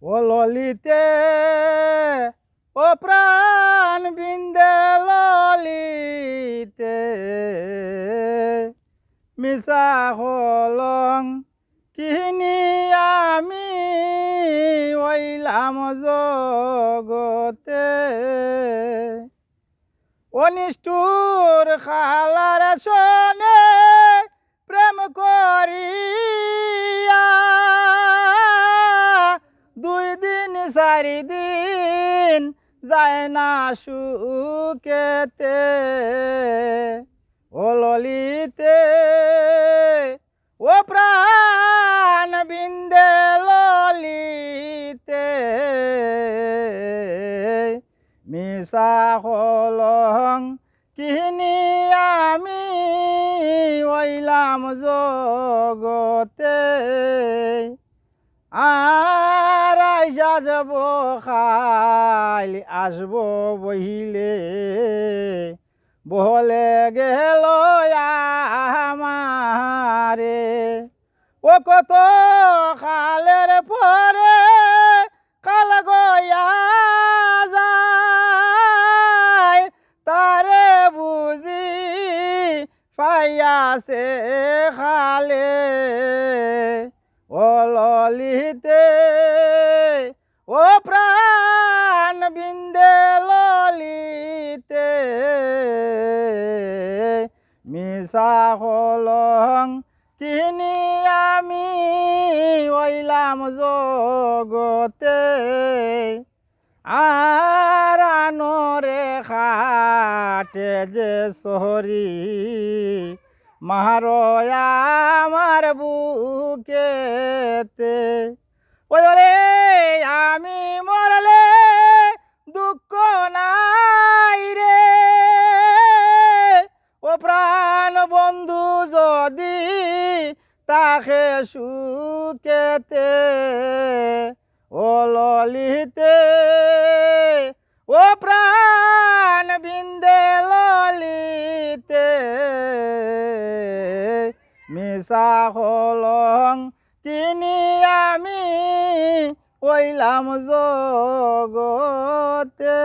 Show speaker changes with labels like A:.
A: ও ললিতে ও প্রাণ বিন্দে ললিতে মিশা হলং কিনি আমি ওইলাম জগতে অনিষ্ঠুর খালার শোনে প্রেম করিয়া 2 দিন 4 দিন যায় না সুখেতে ও ললিতে ও প্রাণ বিন্দে ললিতে মিশা হলং কিনি আমি ওইলাম জগতে আর আইসা যাব খালি আসব বহিলে বহলে গেল আমারে ও কত খালের পরে কাল গয়া যায় তারে বুঝি পাইয়াছে খালে ও ললিতে ও প্রাণ বিন্দে ললিতে মিশা হলং কিনি আমি ওইলাম জগতে আর আনরে খাটে যে সহরি মারয়া আমার বুকেতে ওই রে আমি মরলে দুঃখ নাই রে ও প্রাণ বন্ধু যদি তাকে সুখেতে ও ললিতে ও প্রাণ বিন্দে ললিতে মিশা হলং কিনি আমি ওইলাম জগতে।